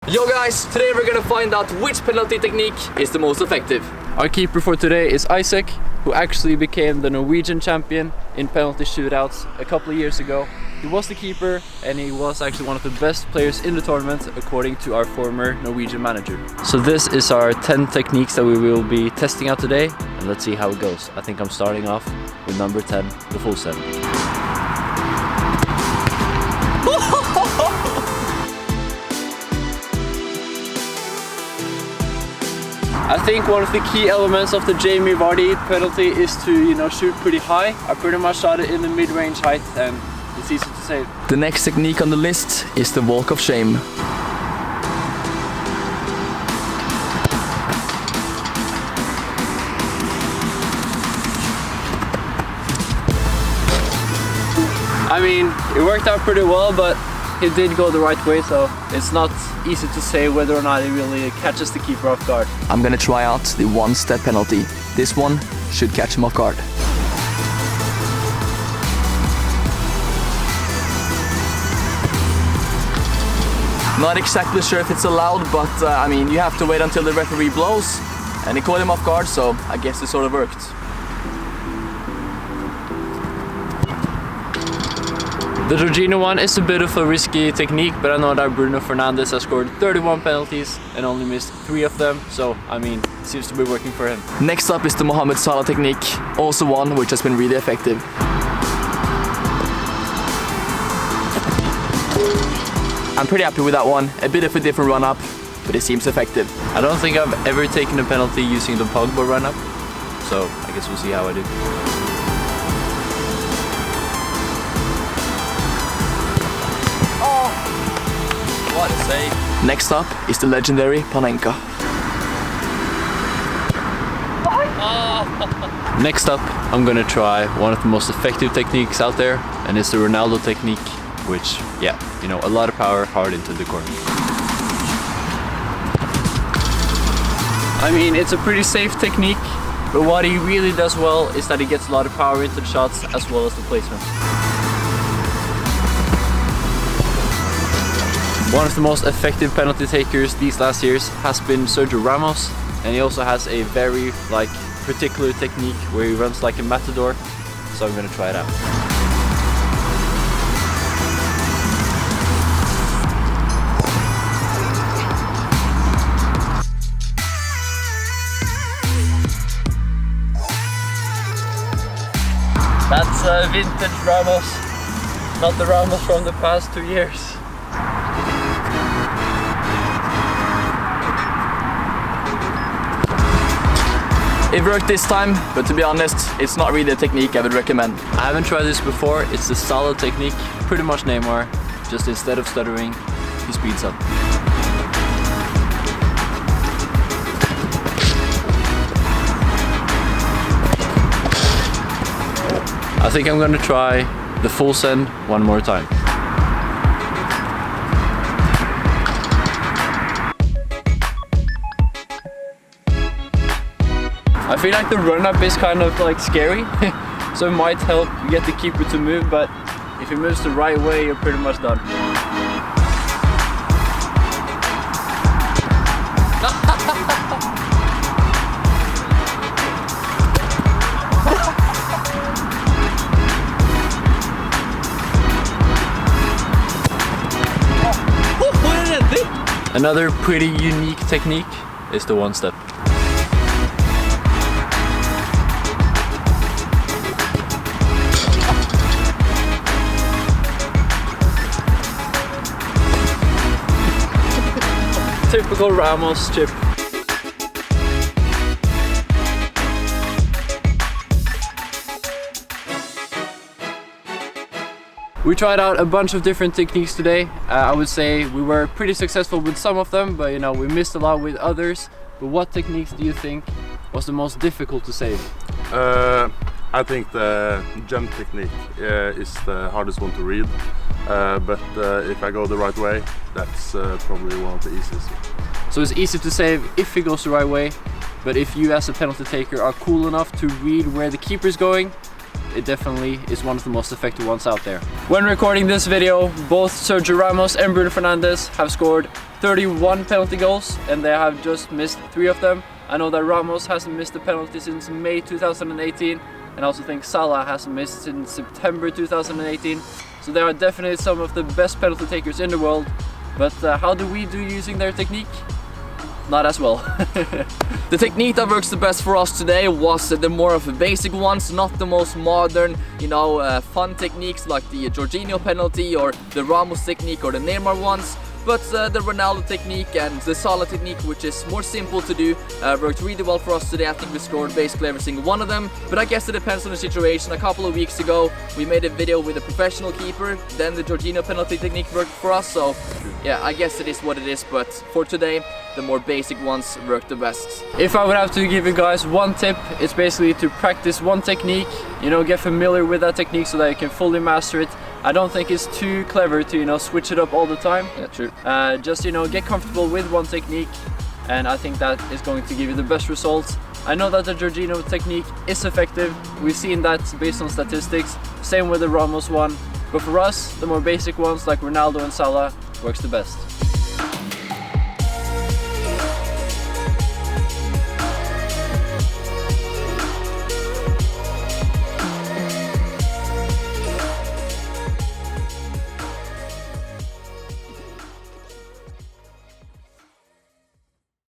Yo guys, today we're gonna find out which penalty technique is the most effective. Our keeper for today is Isaac, who actually became the Norwegian champion in penalty shootouts a couple of years ago. He was the keeper and he was actually one of the best players in the tournament according to our former Norwegian manager. So this is our 10 techniques that we will be testing out today, and let's see how it goes. I think I'm starting off with number 10, the full send. I think one of the key elements of the Jamie Vardy penalty is to, shoot pretty high. I pretty much shot it in the mid-range height and it's easy to save. The next technique on the list is the walk of shame. I mean, it worked out pretty well, but it did go the right way, so it's not easy to say whether or not it really catches the keeper off guard. I'm gonna try out the one-step penalty. This one should catch him off guard. Not exactly sure if it's allowed, but I mean, you have to wait until the referee blows, and he caught him off guard, so I guess it sort of worked. The Jorginho one is a bit of a risky technique, but I know that Bruno Fernandes has scored 31 penalties and only missed 3 of them, so I mean, it seems to be working for him. Next up is the Mohamed Salah technique, also one which has been really effective. I'm pretty happy with that one, a bit of a different run-up, but it seems effective. I don't think I've ever taken a penalty using the Pogba run-up, so I guess we'll see how I do. What a save. Next up is the legendary Panenka. Next up, I'm gonna try one of the most effective techniques out there, and it's the Ronaldo technique, which, yeah, a lot of power hard into the corner. I mean, it's a pretty safe technique, but what he really does well is that he gets a lot of power into the shots as well as the placement. One of the most effective penalty takers these last years has been Sergio Ramos, and he also has a very particular technique where he runs like a matador, so I'm gonna try it out. That's vintage Ramos, not the Ramos from the past 2 years. It worked this time, but to be honest, it's not really a technique I would recommend. I haven't tried this before. It's the Salah technique, pretty much Neymar, just instead of stuttering, he speeds up. I think I'm gonna try the full send one more time. I feel like the run-up is kind of scary, so it might help get the keeper to move, but if he moves the right way, you're pretty much done. Another pretty unique technique is the one-step. Typical Ramos chip. We tried out a bunch of different techniques today. I would say we were pretty successful with some of them, but we missed a lot with others. But what techniques do you think was the most difficult to save? I think the jump technique is the hardest one to read, but if I go the right way, that's probably one of the easiest. So it's easy to save if it goes the right way, but if you as a penalty taker are cool enough to read where the keeper's going, it definitely is one of the most effective ones out there. When recording this video, both Sergio Ramos and Bruno Fernandes have scored 31 penalty goals, and they have just missed 3 of them. I know that Ramos hasn't missed a penalty since May 2018, and I also think Salah hasn't missed since September 2018. So they are definitely some of the best penalty takers in the world. But how do we do using their technique? Not as well. The technique that works the best for us today was the more of the basic ones, not the most modern, fun techniques like the Jorginho penalty or the Ramos technique or the Neymar ones. But the Ronaldo technique and the Salah technique, which is more simple to do, worked really well for us today. I think we scored basically every single one of them. But I guess it depends on the situation. A couple of weeks ago, we made a video with a professional keeper. Then the Jorginho penalty technique worked for us. So yeah, I guess it is what it is. But for today, the more basic ones work the best. If I would have to give you guys one tip, it's basically to practice one technique, get familiar with that technique so that you can fully master it. I don't think it's too clever to switch it up all the time. Yeah, true. Just get comfortable with one technique, and I think that is going to give you the best results. I know that the Jorginho technique is effective. We've seen that based on statistics. Same with the Ramos one. But for us, the more basic ones like Ronaldo and Salah works the best.